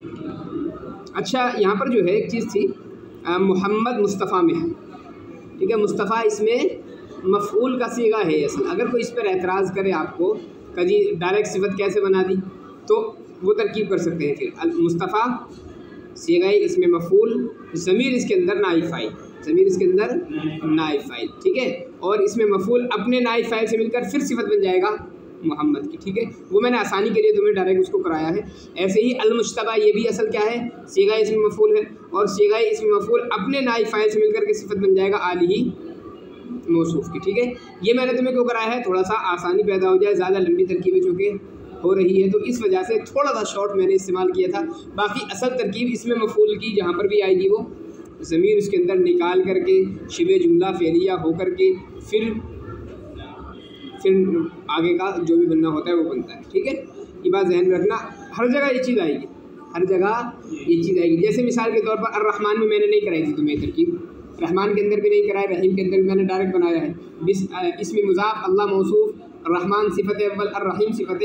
अच्छा, यहाँ पर जो है एक चीज़ थी, मोहम्मद मुस्तफ़ा में है, ठीक है। मुस्तफ़ा इसमें मफ़ऊल का सीगा है असल। अगर कोई इस पर एतराज़ करे आपको कभी डायरेक्ट सिफत कैसे बना दी, तो वो तरकीब कर सकते हैं। फिर मुस्तफ़ा सीगा इसमें मफ़ऊल, ज़मीर इसके अंदर नाइब फ़ाइल, ज़मीर इसके अंदर नाइब फ़ाइल, ठीक है। और इसमें मफ़ऊल अपने नाइब फ़ाइल से मिलकर फिर सिफत बन जाएगा मोहम्मद की, ठीक है। वो मैंने आसानी के लिए तुम्हें डायरेक्ट उसको कराया है। ऐसे ही अल-मुश्तबा, ये भी असल क्या है, सीगा इसमें मफ़ऊल है, और सीगा इसमें मफ़ऊल अपने नाइब फ़ाइल से मिलकर के सिफत बन जाएगा आलिही मौसूफ़ की, ठीक है। ये मैंने तुम्हें क्यों कराया है, थोड़ा सा आसानी पैदा हो जाए। ज़्यादा लंबी तरकीबें चूँकि हो रही है तो इस वजह से थोड़ा सा शॉर्ट मैंने इस्तेमाल किया था। बाकी असल तरकीब इसमें मफ़ऊल की जहाँ पर भी आएगी वो ज़मीर उसके अंदर निकाल करके शिबे जुमला फ़ेलिया हो करके फिर आगे का जो भी बनना होता है वो बनता है, ठीक है। ये बात ज़हन में रखना, हर जगह ये चीज़ आएगी, हर जगह ये चीज़ आएगी। जैसे मिसाल के तौर पर अर्रहमान में मैंने नहीं कराई थी तुम्हें तरकीब, रहमान के अंदर भी नहीं कराया, रहीम के अंदर भी मैंने डायरेक्ट बनाया है। इसमें मुज़ाफ़, अल्लाह मौसूफ़, रहमान सिफ़त अव्वल, अर्रहीम सिफ़त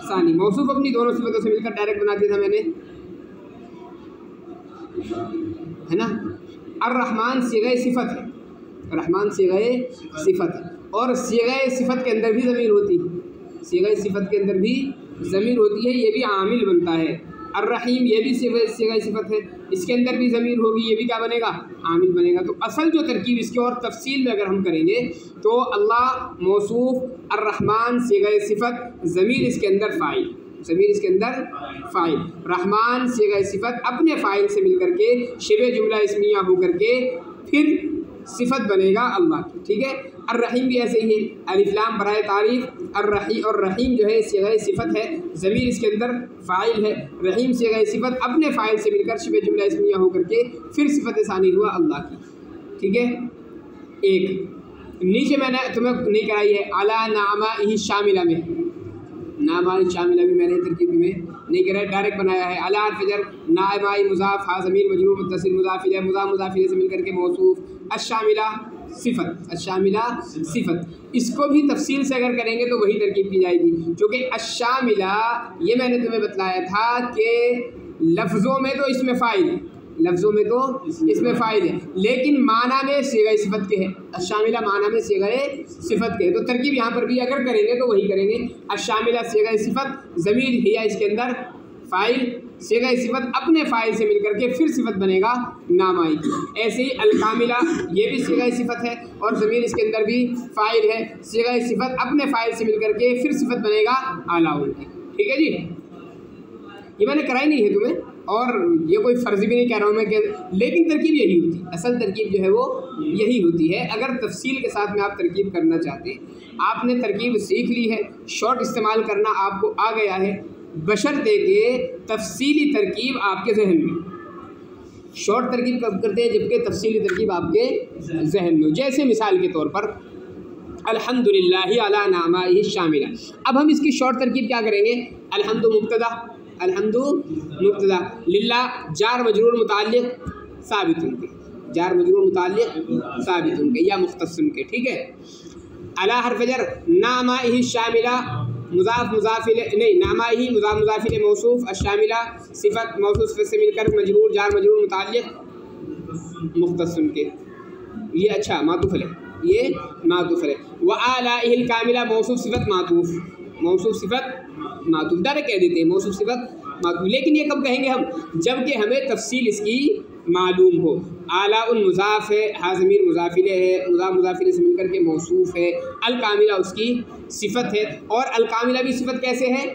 सानी। मौसूफ़ अपनी दोनों सिफ़तों से मिलकर डायरेक्ट बना दिया था मैंने, है ना। अर्रहमान सीग़े सिफ़त है, रहमान सीग़े सिफ़त है, और सीग़े सिफ़त के अंदर भी ज़मीर होती है, सीग़े सिफ़त के अंदर भी ज़मीर होती है, ये भी आमिल बनता है। अर्रहीम ये भी सीग़े सिफ़त है, इसके अंदर भी ज़मीर होगी, ये भी क्या बनेगा, आमिल बनेगा। तो असल जो तरकीब इसकी और तफसील में अगर हम करेंगे तो अल्लाह मौसूफ़, अर्रहमान सीग़े सिफ़त, ज़मीर इसके अंदर फ़ाइल, ज़मीर इसके अंदर फ़ाइल, रहमान सीग़े सिफ़त अपने फ़ाइल से मिल करके शिबे जुमला इस्मिया हो करके फिर सिफ़त बनेगा अल्लाह की, ठीक है। अर्रहीम भी ऐसे ही है, अलिफ लाम बराए तारीफ़, और रहीम जो है सीग़े सिफ़त है, ज़मीर इसके अंदर फ़ाइल है, रहीम सीग़े सिफ़त अपने फ़ाइल से मिलकर शिबे जुमला इस्मिया हो करके फिर सिफ़त सानी हुआ अल्लाह की, ठीक है। एक नीचे मैंने तुम्हें नहीं कराई है, अला नामा ही शामिला में, नामा शामिला भी मैंने तरकीब में नहीं कराया, डायरेक्ट बनाया है। अला हर्फ़-ए-जर, नामाई मुज़ाफ़, हा ज़मीर मजरूर मुत्तसिल, मुज़ाफ़ इलैह, मुज़ाफ़ इलैह से मिलकर के मौसूफ़, अश-शामिला सिफ़त, अश-शामिला सिफ़त। इसको भी तफसील से अगर करेंगे तो वही तरकीब की जाएगी, क्योंकि अश-शामिला ये मैंने तुम्हें बतलाया था कि लफ्ज़ों में तो इसमें फ़ाइल है, लफ्ज़ों में तो इसमें फ़ाइल है, लेकिन माना में सीग़े सिफ़त के है। अश-शामिला माना में सीग़े सिफ़त के है, तो तरकीब यहाँ पर भी अगर करेंगे तो वही करेंगे। अश-शामिला सीग़े सिफ़त, ज़मीर हिया इसके अंदर फ़ाइल, सीग़े सिफ़त अपने फ़ाइल से मिलकर के फिर सिफ़त बनेगा नामाई की। ऐसे ही अल-कामिला ये भी सीग़े सिफ़त है और ज़मीर इसके अंदर भी फ़ाइल है, सीग़े सिफ़त अपने फ़ाइल से मिलकर के फिर सिफ़त बनेगा आलाउल की, ठीक है जी। ये मैंने कराई नहीं है तुम्हें, और ये कोई फ़र्ज़ी भी नहीं कह रहा हूँ मैं कि, लेकिन तरकीब यही होती है, असल तरकीब जो है वो यही होती है। अगर तफसील के साथ में आप तरकीब करना चाहते हैं, आपने तरकीब सीख ली है, शॉर्ट इस्तेमाल करना आपको आ गया है, बशर्ते के तफसीली तरकीब आपके जहन में। शॉर्ट तरकीब कब करते हैं, जबकि तफसीली तरकीब आपके जहन में। जैसे मिसाल के तौर पर अल्हम्दुलिल्लाहि अला नामाइहि शामिला, अब हम इसकी शॉर्ट तरकीब क्या करेंगे, अल्हम्दु मुब्तदा, अल्हम्दु मुब्तदा, लिल्लाह जार मजरूर मुताल्लिक़ साबितुन के, जार मजरूर मुताल्लिक़ साबितुन के या मुख्तसुन के, ठीक है। अला हर्फ़-ए-जर, नामाइहि शामिला मुज़ाफ़ मुज़ाफ़ इलैह नहीं, नामाइहि मुज़ाफ़ मुज़ाफ़ इलैह मौसूफ़, अश-शामिला सिफ़त मौसूफ़ सिफ़त से मिलकर मजरूर जार मजरूर मुताल्लिक़ मुख्तसुन के, ये अच्छा मातूफ़ है, ये मातूफ़ है। व आलाइहिल कामिला मौसूफ़ सिफ़त मातूफ़, मौसूफ़ सिफ़त मातूफ़, डायरेक्ट कह देते हैं मौसूफ़ सिफ़त मातूफ़। लेकिन ये कब कहेंगे हम, जबकि हमें तफसील इसकी मालूम हो। आला उन मुज़ाफ़ है, हा ज़मीर मुज़ाफ़ इलैह है, मुज़ाफ़ मुज़ाफ़ इलैह से मिलकर के मौसूफ़ है, अल कामिला उसकी सिफ़त है। और अल कामिला भी सिफ़त कैसे है,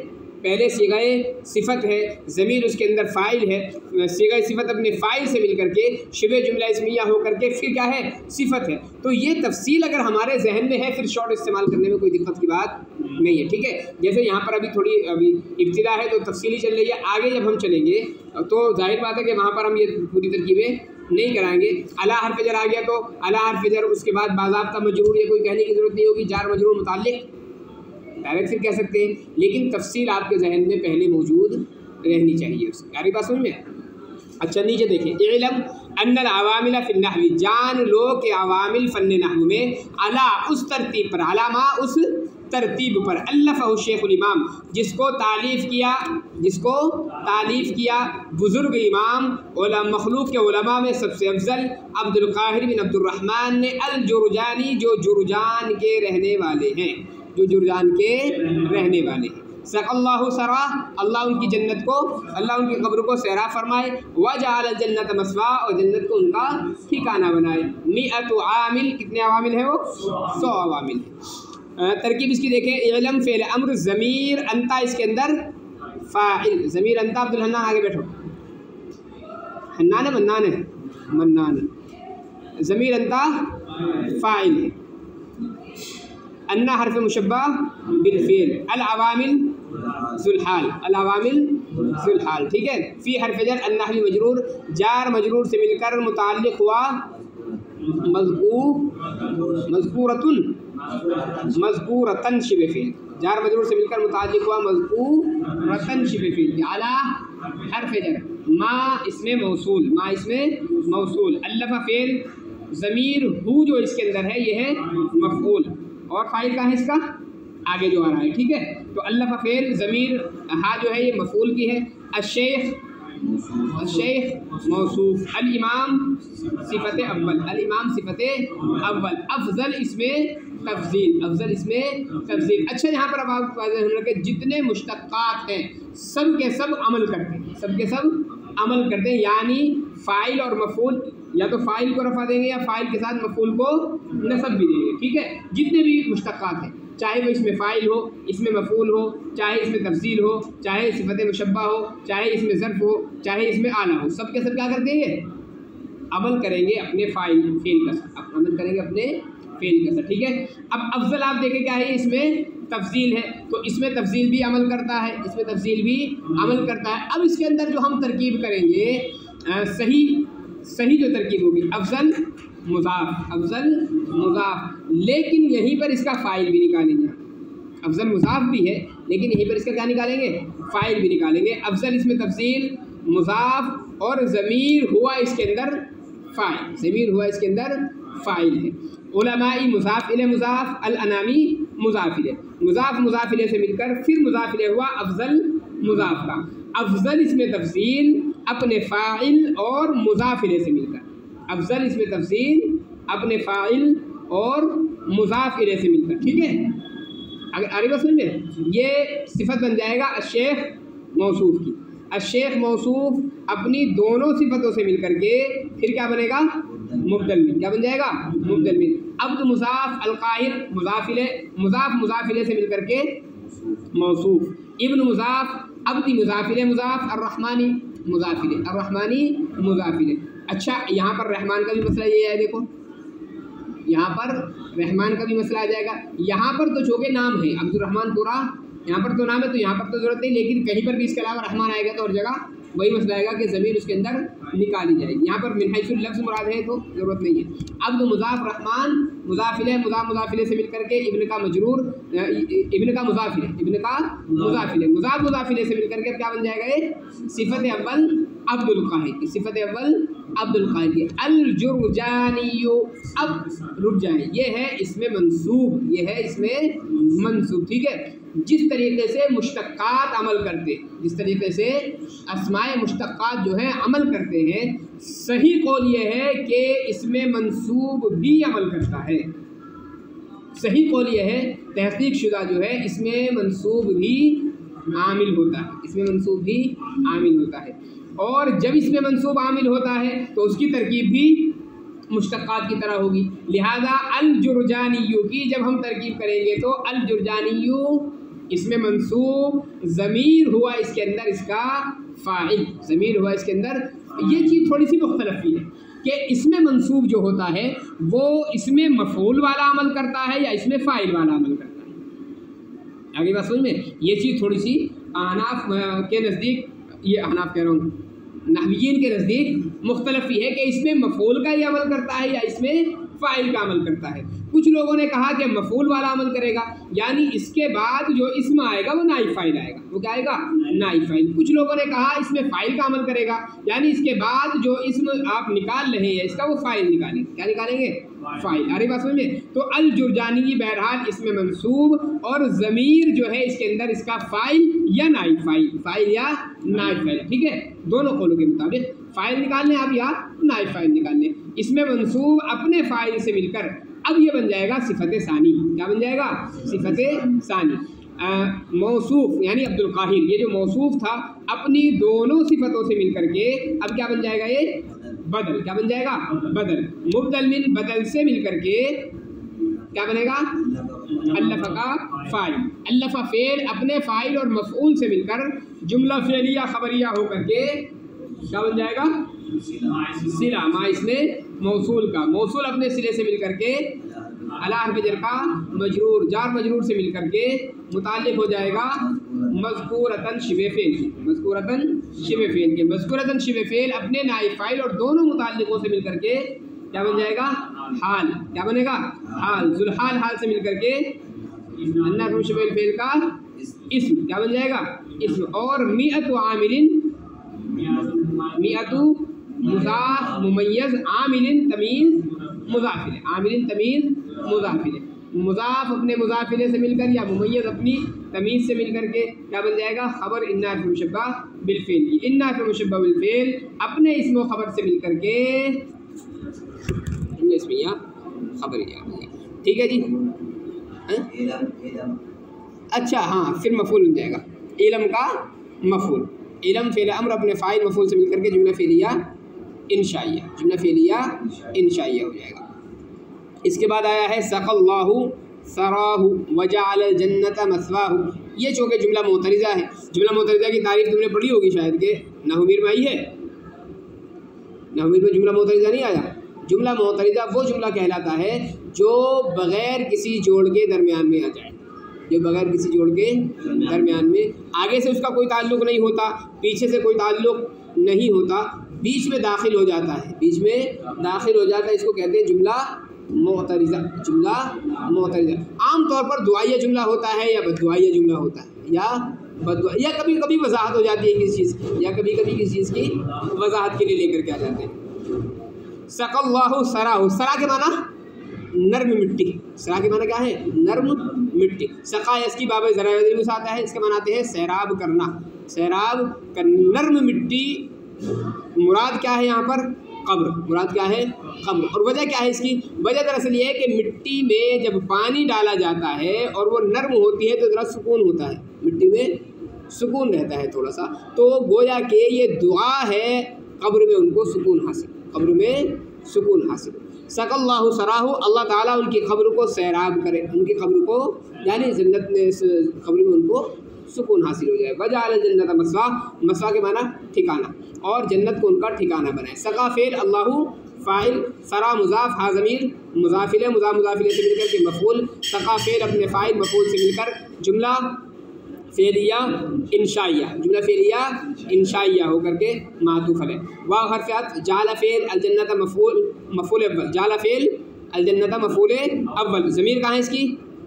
पहले सीग़े सिफ़त है, ज़मीर उसके अंदर फ़ाइल है, सीग़े सिफ़त अपने फ़ाइल से मिलकर के शिबे जुमला इस्मिया हो करके फिर क्या है, सिफ़त है। तो ये तफसील अगर हमारे जहन में है, फिर शॉर्ट इस्तेमाल करने में कोई दिक्कत की बात नहीं है, ठीक है। जैसे यहाँ पर अभी इब्तिदा है तो तफसीली चल रही है, आगे जब हम चलेंगे तो जाहिर बात है कि वहाँ पर हम ये पूरी तरकीबें नहीं कराएंगे। अला हर्फ़-ए-जर आ गया तो अला हर्फ़-ए-जर उसके बाद बाज़ाब्ता मजरूर, ये कोई कहने की ज़रूरत नहीं होगी, जार मजरूर मुताल्लिक़ डायरेक्ट फिर कह सकते हैं, लेकिन तफसील आपके जहन में पहले मौजूद रहनी चाहिए उसकी। यारी बात समझ में। अच्छा नीचे देखें, इल्म अन्नल अवामिल फिन नहवी, जान लो कि अवामिल फ़न्न नहव में अला उस तरतीब पर, अलामा उस तरतीब पर। अल्लफ़हु शेखुल इमाम, जिसको तालीफ़ किया बुज़ुर्ग इमाम मखलूक के उलमा में सबसे अफजल अब्दुल काहिर बिन अब्दुर्रहमान ने अल जुरजानी, जो जुरजान के रहने वाले हैं, सक़ल्लाहु सरा, अल्लाह उनकी जन्नत को, अल्लाह उनकी कब्र को सहरा फरमाए। वजअल जन्नत मस्वा, और जन्नत को उनका ठिकाना बनाए। मिअतु आमिल, कितने अवामिल है वो? 100 अवामिल है। तरकीब इसकी देखें, इल्म फ़ेल अम्र ज़मीर अंता, इसके अंदर फ़ाइल, ज़मीर अंता। अब्दुल हन्नान आगे बैठो, हन्नान है मन्नान है, ज़मीर अंता फ़ाइल है। अन्ना हर्फ मुशब्बा बिलफ़ेल, अल अवामिल ज़ुल्हाल, ठीक है। फ़ी हर्फ जर अन्नहवी मजरूर, जार मजरूर से मिलकर मुताल्लिक़ हुआ मज़कूरतन शिबे फ़ेल, जार मजरूर से मिलकर मुताल्लिक़ हुआ मज़कूरतन शिबे फ़ेल। आला हर्फ जर, मा इसमें मौसूल, अल्लफ़ा फ़ेल, ज़मीर हु जो इसके अंदर है ये है मफ़ऊल, और फ़ाइल का है इसका आगे जो आ रहा है, ठीक है। तो अल्लफ़ा फ़ेल, ज़मीर हा जो है ये मफ़ऊल की है। अश्शेख मौसूफ़, अल इमाम सिफ़त अव्वल, अफ़ज़ल इसमें तफ़ज़ील। अच्छा, यहाँ पर अब आप जितने मुश्तक़ात हैं सब के सब अमल करते हैं, यानी फ़ाइल और मफ़ऊल, या तो फ़ाइल को रफ़ा देंगे या फ़ाइल के साथ मफ़ऊल को नसब भी देंगे, ठीक है। जितने भी मुश्तक़ात हैं, चाहे वो इसमें फ़ाइल हो, इसमें मफ़ऊल हो, चाहे इसमें तफ़ज़ील हो, चाहे सिफ़त मुशब्बा हो, चाहे इसमें ज़र्फ़ हो, चाहे इसमें आला हो, सब के सब क्या कर देंगे? अमल करेंगे अपने फ़ेल का साथ, ठीक है। अब अफ़ज़ल आप देखें क्या है, इसमें तफ़ज़ील है, तो इसमें तफ़ज़ील भी अमल करता है, अब इसके अंदर जो हम तरकीब करेंगे, सही जो तरकीब होगी, अफ़ज़ल मुज़ाफ़, लेकिन यहीं पर इसका फ़ाइल भी निकालेंगे। अफ़ज़ल मुज़ाफ़ भी है, लेकिन यहीं पर इसका क्या निकालेंगे? फ़ाइल भी निकालेंगे। अफ़ज़ल इसमें तफ़ज़ील, मुज़ाफ़, और ज़मीर हुआ इसके अंदर फ़ाइल है। उलमाई मुज़ाफ़ इले मुज़ाफ़, अल अनामी मुज़ाफ़ इले, मुज़ाफ़ इले से मिलकर फिर मुज़ाफ़ इले हुआ अफ़ज़ल मुज़ाफ़ का। अफ़ज़ल इसमें तफ़ज़ील अपने फ़ाइल और मुज़ाफ़ इले से मिलकर, अफ़ज़ल इसमें तफ़ज़ील अपने फ़ाइल और मुज़ाफ़ इले से मिलकर, ठीक है। अगर आगे बात समझ में, ये सिफ़त बन जाएगा अश्शेख मौसूफ़ की। अश्शेख मौसूफ़ अपनी दोनों सिफ़तों से मिलकर के फिर क्या बनेगा? मुब्दल में। क्या बन जाएगा? मुब्दल में। अब्द मुज़ाफ़, अल काहिर मुज़ाफ़ इले से मिलकर के मौसूफ़, इब्न मुज़ाफ़, अब्दी मुज़ाफ़ इले मुज़ाफ़, अर्रहमानी मुज़ाफ़ इले। अच्छा, यहाँ पर रहमान का भी मसला ये है, देखो यहाँ पर रहमान का भी मसला आ जाएगा। यहाँ पर तो चूँकि नाम है अब्दुर्रहमान पूरा, यहाँ पर तो नाम है, तो यहाँ पर तो ज़रूरत नहीं, लेकिन कहीं पर भी इसके अलावा रहमान आएगा तो हर जगह वही मसला आएगा कि ज़मीर उसके अंदर निकाली जाएगी। यहाँ पर मिन हैसुल लफ्ज़ मुराद है तो ज़रूरत नहीं है। अब्द मुज़ाफ़, रहमान मुज़ाफ़ इले, मुज़ाफ़ इले से मिलकर के इब्न का मजरूर, इब्न का मुज़ाफ़ इले, मुज़ाफ़ इले से मिलकर के क्या बन जाएगा? ये सिफ़त अव्वल अब्दुल काहिर की। अल जुरजानियु, अब रुक जाए, ये है इसमें मंसूब, ठीक है। जिस तरीके से मुश्तक़ात अमल करते, जिस तरीके से अस्माए मुश्तक़ात जो है अमल करते हैं, सही कौल ये है कि इसमें मंसूब भी अमल करता है। सही कौल ये है, तहक़ीक़ शुदा जो है, इसमें मंसूब भी आमिल होता है। और जब इसमें मंसूब आमिल होता है तो उसकी तरकीब भी मुश्तक़ात की तरह होगी। लिहाजा अल जुरजानियु की जब हम तरकीब करेंगे तो अल जुरजानियु इसमें मंसूब, ज़मीर हुआ इसके अंदर इसका फ़ाइल, ये चीज़ थोड़ी सी मुख्तलफ़ी है कि इसमें मंसूब जो होता है वो इसमें मफ़ऊल वाला अमल करता है या इसमें फ़ाइल वाला अमल करता है। आगे बात समझ में, ये चीज़ थोड़ी सी अहनाफ के नज़दीक, ये अहनाफ कह रहा हूँ, नहवियीन के नज़दीक मुख्तलफ़ी है कि इसमें मफ़ऊल का ही अमल करता है या इसमें फ़ाइल का अमल करता है। कुछ लोगों ने कहा कि मफ़ऊल वाला अमल करेगा, यानी इसके बाद जो इस्म आएगा वो नाइब फ़ाइल आएगा, वो क्या आएगा? नाइब फ़ाइल। कुछ लोगों ने कहा इसमें फ़ाइल का अमल करेगा, यानी इसके बाद जो इस्म आप निकाल रहे हैं इसका वो फ़ाइल निकालेंगे। क्या निकालेंगे? फ़ाइल। अरे बात समझे। तो अल जुरजानी की बहरहाल इसमें मंसूब और ज़मीर जो है इसके अंदर इसका फ़ाइल या नाइब फ़ाइल, फ़ाइल या नाइब फ़ाइल, ठीक है। दोनों कौलों के मुताबिक फ़ाइल निकालने आप या नाइब फ़ाइल निकालने। इसमें मंसूब अपने फ़ाइल से मिलकर अब ये बन जाएगा सिफ़त सानी। क्या बन जाएगा? सिफ़त सानी। मौसूफ यानी अब्दुल काहिर, ये जो मौसूफ था अपनी दोनों सिफ़तों से मिलकर के अब क्या बन जाएगा? ये बदल। क्या बन जाएगा? बदल। मुबदल मिन बदल से मिलकर के क्या बनेगा? अल्लफ़ा का फ़ाइल। अल्लफ़ा फ़ेल अपने फ़ाइल और मफ़ऊल से मिलकर जुमला फ़ेलिया ख़बरिया होकर के क्या बन जाएगा? सिला। मा इसमें मौसूल का, मौसूल अपने सिले से मिलकर के अला हर्फ़ जर का मजरूर, जार मजरूर से मिलकर के मुताल्लिक़ हो जाएगा मज़कूरतन शिबे फ़ेल, मज़कूरतन शिबे फ़ेल के। मज़कूरतन शिबे फ़ेल अपने नाइब फ़ाइल और दोनों मुताल्लिक़ों से मिलकर के क्या बन जाएगा? हाल। क्या बनेगा? हाल। ज़ुल्हाल हाल से मिलकर के अन्ना शिबे फ़ेल का इस्म क्या बन जाएगा? इस्म। और मिअतु आमिलिन, मिअतु मुज़ाफ़ मुमय्यज़ आमिलिन तमीज़ मुज़ाफ़िल, आमिलिन तमीज़ मुज़ाफ़िल। मुज़ाफ़ अपने मुज़ाफ़िले से मिलकर या मुमय्यज़ अपनी तमीज़ से मिलकर के क्या बन जाएगा? ख़बर इन्ना हर्फ़ मुशब्बा बिल फ़ेल की। इन्ना हर्फ़ मुशब्बा बिल फ़ेल अपने इस्म व ख़बर से मिलकर के इसमिया ख़बरिया। ठीक है जी। अच्छा हाँ, फिर मफ़ूल बन जाएगा इलम का मफ़ूल। इलम फ़ेल अम्र अपने फ़ाइल मफ़ूल से मिलकर के जुमला फ़ेलिया इंशाइया, जुमला फ़ेलिया इंशाइया हो जाएगा। इसके बाद आया है सक़ल्लाहु सराहु वजअल जन्नत मस्वाहु। ये चूँकि जुमला मोतरिज़ा है, जुमला मोतरिज़ा की तारीफ़ तुमने पढ़ी होगी शायद के नहमीर में आई है। नहमीर में जुमला मोतरिज़ा नहीं आया। जुमला मोतरिज़ा वो जुमला कहलाता है जो बग़ैर किसी जोड़ के दरमियान में आ जाए, जो बग़ैर किसी जोड़ के दरमियान में, आगे से उसका कोई ताल्लुक़ नहीं होता, पीछे से कोई ताल्लुक़ नहीं होता, बीच में दाखिल हो जाता है, बीच में दाखिल हो जाता है। इसको कहते हैं जुमला मोतरिज़ा। जुमला मोतरिज़ा आम तौर पर दुआइया जुमला होता है या बददुआइया जुमला होता है, या बददुआ, या कभी कभी वजाहत हो जाती है किसी चीज़ की, या कभी कभी किसी चीज़ की वजाहत के लिए लेकर के आ जाते हैं। सक़ल्लाहु सराहु, सरा के माना नर्म मिट्टी। सरा के माना क्या है? नर्म मिट्टी। सक़ा इसकी बाब ज़रा आता है, इसके माना आते हैं सैराब करना, सैराब कर। नर्म मिट्टी मुराद क्या है यहाँ पर? कब्र। मुराद क्या है? कब्र। और वजह क्या है इसकी? वजह दरअसल ये है कि मिट्टी में जब पानी डाला जाता है और वो नर्म होती है तो ज़रा सुकून होता है, मिट्टी में सुकून रहता है थोड़ा सा। तो गोया के ये दुआ है कब्र में उनको सुकून हासिल, कब्र में सुकून हासिल। सक़ल्लाहु सराहु, अल्लाह ताला उनकी कब्र को सैराब करे, उनकी कब्र को यानी जन्नत में इस कब्र में उनको सुकून हासिल हो जाए। वजअल जन्नत मस्वा, मस्वा के माना ठिकाना, और जन्नत को उनका ठिकाना बनाए। सक़ा फ़ेल अल्लाहु फ़ाइल, सरा मुज़ाफ़ हा ज़मीर मुज़ाफ़िले, मुज़ाफ़िले से मिलकर के मफ़ूल। सक़ा फ़ेल अपने फ़ाइल मफ़ूल से मिलकर जुमला फ़ेलिया इंशाइया, जुमला फ़ेलिया इंशाइया होकर के मातूफ़ है। वाव हर्फ़ अत्फ़, जाल फ़ेल अल जन्नत मफ़ूल अव्वल, जाल फ़ेल अल जन्नत मफ़ूल अव्वल। ज़मीर कहाँ है इसकी?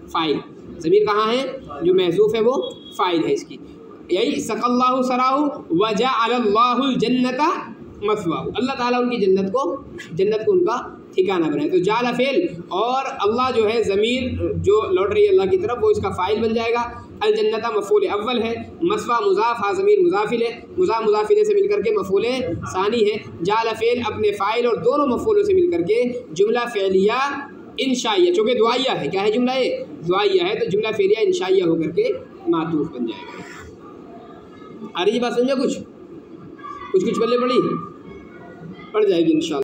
फ़ाइल। ज़मीर कहाँ है? जो महज़ूफ़ है वो फ़ाइल है इसकी। यही सक़ल्लाहु सराहु वजअलल्लाहुल जन्नत मस्वाहु, अल्लाह ताला उनकी जन्नत को उनका ठिकाना बनाए। तो जाल फ़ेल और अल्लाह जो है ज़मीर जो लौट रही है अल्लाह की तरफ, वो इसका फ़ाइल बन जाएगा। अल जन्नत मफ़ूल अव्वल है, मस्वा मुज़ाफ़ हा ज़मीर मुज़ाफ़िल है, मुज़ाफ़िले से मिलकर के मफ़ूल सानी है। जाल फ़ेल अपने फ़ाइल और दोनों मफ़ूलों से मिलकर के जुमला फ़ेलिया इंशाइया, चूँकि दुआइया है। क्या है जुमला? ये दुआइया है, तो जुमला फ़ेलिया इंशाइया होकर के मातूफ़ बन जाएगा। आ रही बात समझो? कुछ पल्ले पड़ी पड़ जाएगी इंशाअल्लाह।